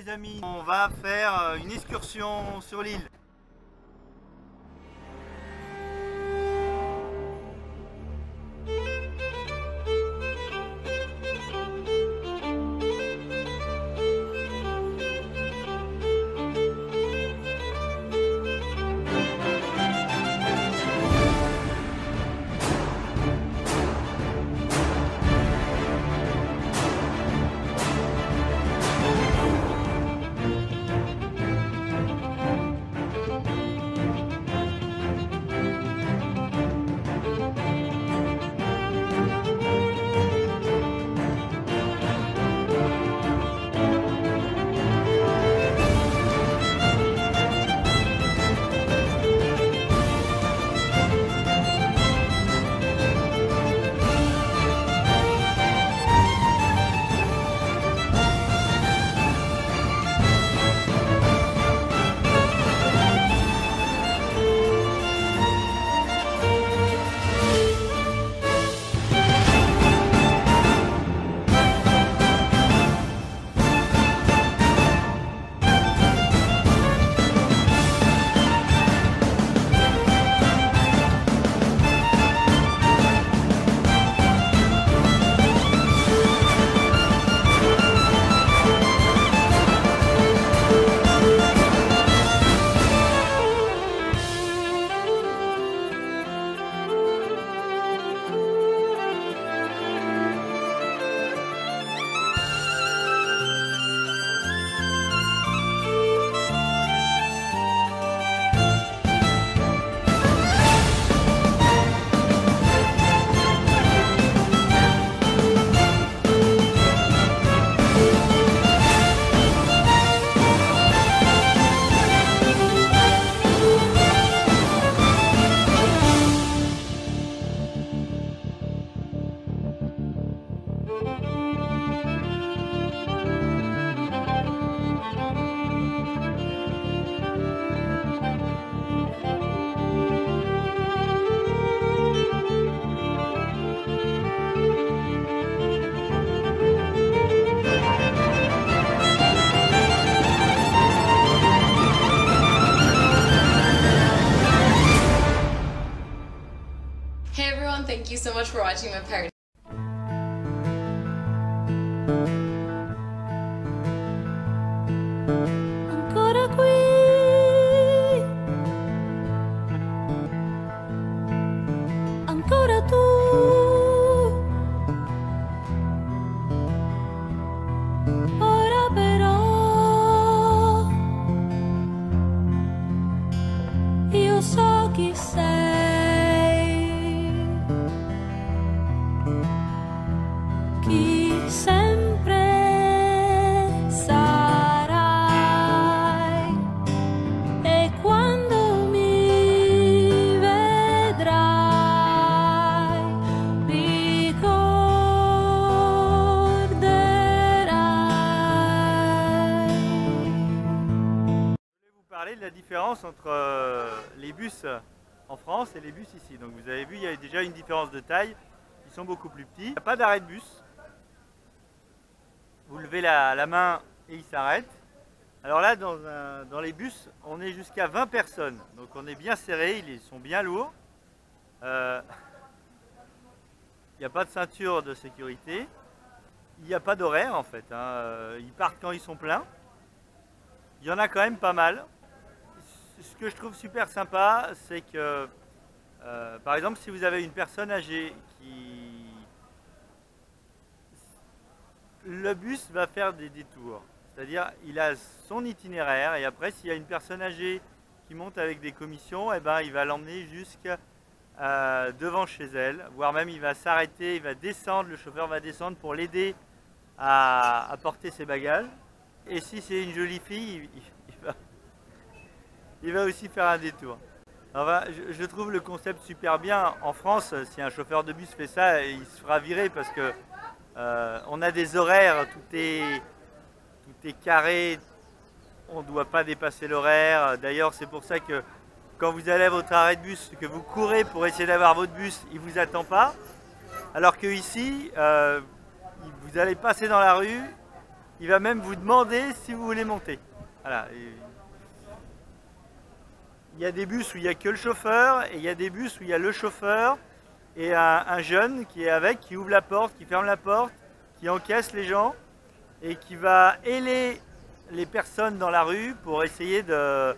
les amis, on va faire une excursion sur l'île. Hey everyone, thank you so much for watching my parody. Ancora qui, ancora tu, ora però io so chi sei, chi sempre sarai, e quando mi vedrai ricorderai. Je voulais vous parler de la différence entre les bus en France et les bus ici. Donc vous avez vu, il y a déjà une différence de taille. Ils sont beaucoup plus petits. Il n'y a pas d'arrêt de bus. Vous levez la main et il s'arrête. Alors là, dans les bus, on est jusqu'à 20 personnes. Donc on est bien serré, ils sont bien lourds. Il n'y a pas de ceinture de sécurité. Il n'y a pas d'horaire en fait. Ils partent quand ils sont pleins. Il y en a quand même pas mal. Ce que je trouve super sympa, c'est que, par exemple, si vous avez une personne âgée le bus va faire des détours. C'est-à-dire, il a son itinéraire et après, s'il y a une personne âgée qui monte avec des commissions, eh ben, il va l'emmener jusqu'à devant chez elle, voire même il va s'arrêter, il va descendre, le chauffeur va descendre pour l'aider à porter ses bagages. Et si c'est une jolie fille, il va aussi faire un détour. Enfin, je trouve le concept super bien. En France, si un chauffeur de bus fait ça, il se fera virer parce que on a des horaires, tout est carré, on ne doit pas dépasser l'horaire. D'ailleurs, c'est pour ça que quand vous allez à votre arrêt de bus, que vous courez pour essayer d'avoir votre bus, il ne vous attend pas. Alors que ici, vous allez passer dans la rue, il va même vous demander si vous voulez monter. Voilà. Il y a des bus où il n'y a que le chauffeur, et il y a des bus où il y a le chauffeur et un jeune qui est avec, qui ouvre la porte, qui ferme la porte, qui encaisse les gens et qui va héler les personnes dans la rue pour essayer de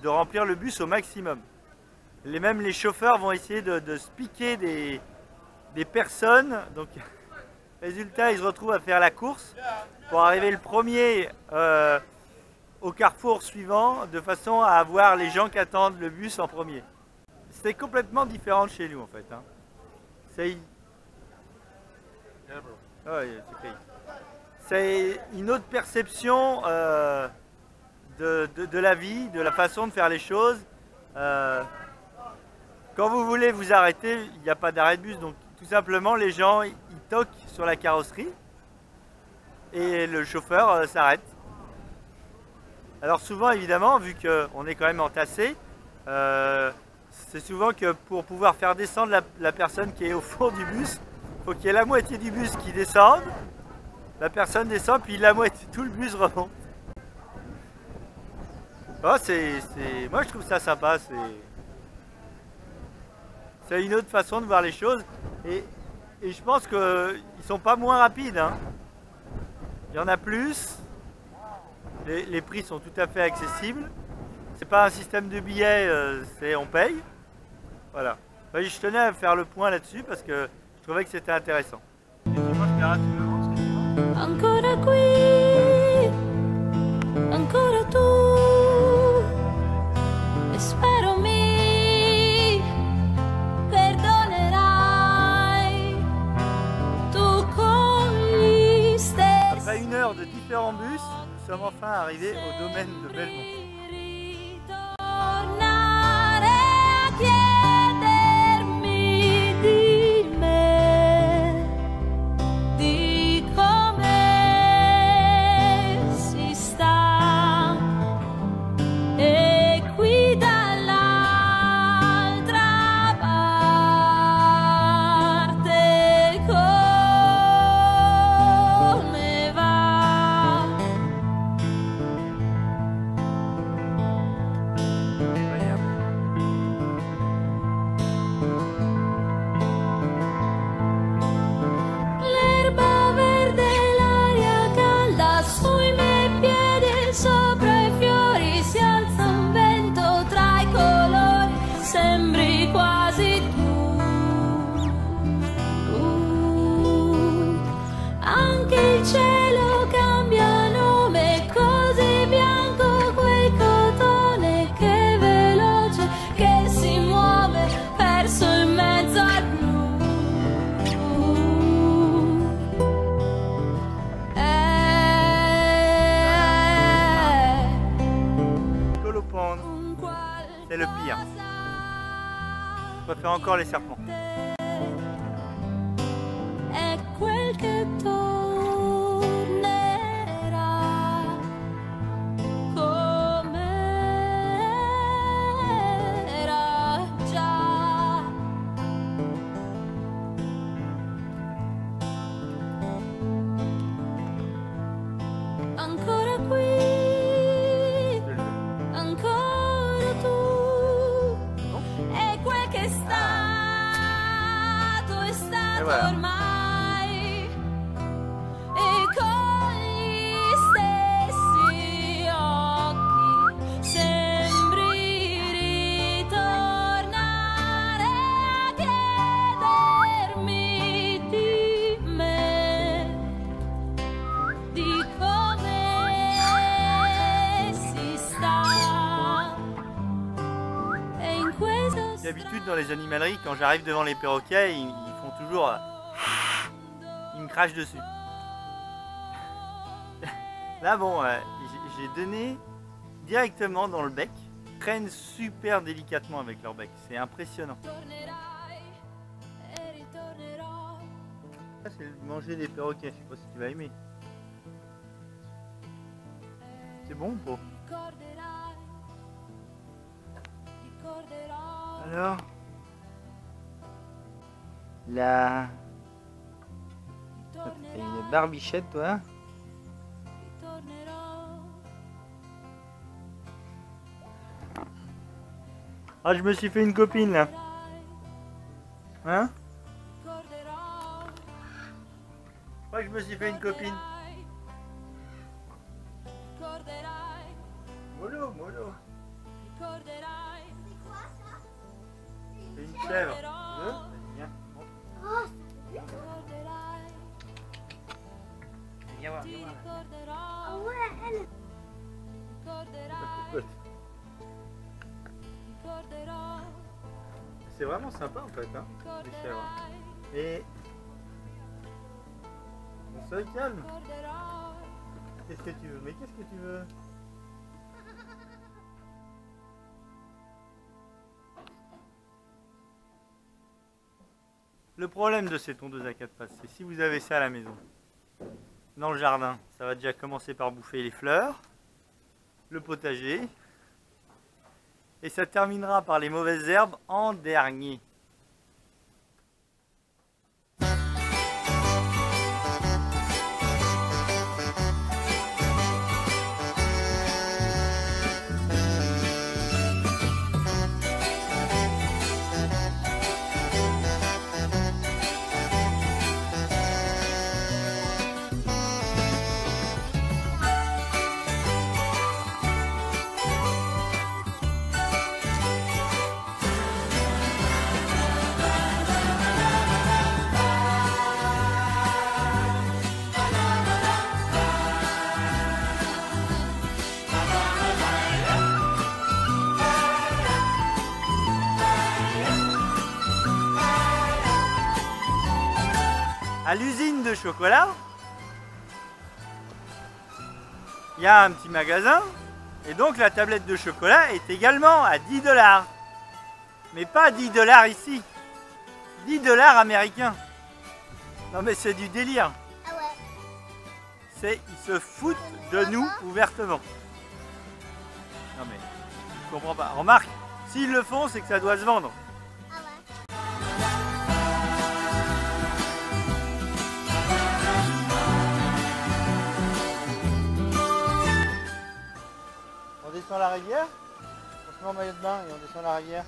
remplir le bus au maximum. Même les chauffeurs vont essayer de se piquer des personnes. Donc, résultat, ils se retrouvent à faire la course pour arriver le premier au carrefour suivant, de façon à avoir les gens qui attendent le bus en premier. C'est complètement différent de chez nous en fait. Hein. C'est une autre perception de la vie, de la façon de faire les choses. Quand vous voulez vous arrêter, il n'y a pas d'arrêt de bus, donc tout simplement les gens ils toquent sur la carrosserie et le chauffeur s'arrête. Alors souvent évidemment, vu qu'on est quand même entassé, c'est souvent que pour pouvoir faire descendre la personne qui est au fond du bus, il faut qu'il y ait la moitié du bus qui descende, la personne descend, puis la moitié, tout le bus remonte. Oh, moi je trouve ça sympa, c'est une autre façon de voir les choses, et je pense qu'ils ne sont pas moins rapides. Hein. Il y en a plus. Les prix sont tout à fait accessibles. C'est pas un système de billets, on paye. Voilà. Je tenais à faire le point là-dessus parce que je trouvais que c'était intéressant. Ancora qui, ancora tu, e spero mi perdonerai, tu con gli stessi. Après 1 heure de différents bus, nous sommes enfin arrivés au domaine de Belmont. Ritornare a chiedermi di me, di come si sta, e qui dall'altra parte come va. L'erba verde, l'aria calda sui miei piedi, sopra i fiori si alza un vento tra i colori, sembri quasi tu. Anche il cielo cambia nome, così bianco quel cotone che è veloce, che si muove verso il mezzo al blu. Scolopendre, c'est le pire. Je préfère encore les serpents. È quel che tornerà come era già. Ancora qui, ancora tu, è quel che è stato voilà. ormai, e con gli stessi occhi sembri ritornare a chiedermi di me, di come si sta, e in questo D'habitude, dans les animaleries, quand j'arrive devant les perroquets, ils font toujours... ils me crachent dessus. Là, bon, j'ai donné directement dans le bec. Ils traînent super délicatement avec leur bec. C'est impressionnant. tornerai e ritornerò. Ça, c'est manger des perroquets. Je sais pas si tu vas aimer. C'est bon ou pas? Ricorderai, ricorderò. Alors, là, t'as une barbichette, toi. Ah, je me suis fait une copine là. Hein? Je crois que je me suis fait une copine. Mollo, mollo. C'est une chèvre. Tu veux? Vas-y, viens. Montre. Viens voir, viens voir. Ah ouais, elle. La cocotte. C'est vraiment sympa en fait, hein, les chèvres. Et sois calme. Qu'est-ce que tu veux? Mais qu'est-ce que tu veux? Le problème de ces tondeuses à 4 pattes, c'est si vous avez ça à la maison, dans le jardin, ça va déjà commencer par bouffer les fleurs, le potager, et ça terminera par les mauvaises herbes en dernier. À l'usine de chocolat, il y a un petit magasin et donc la tablette de chocolat est également à 10 $. Mais pas 10 $ ici, 10 $ américains. Non mais c'est du délire. Ah ouais. Ils se foutent de nous ouvertement. Non mais, je comprends pas. Remarque, s'ils le font, c'est que ça doit se vendre. Ah ouais. On descend la rivière, on se met en maillot de bain et on descend la rivière.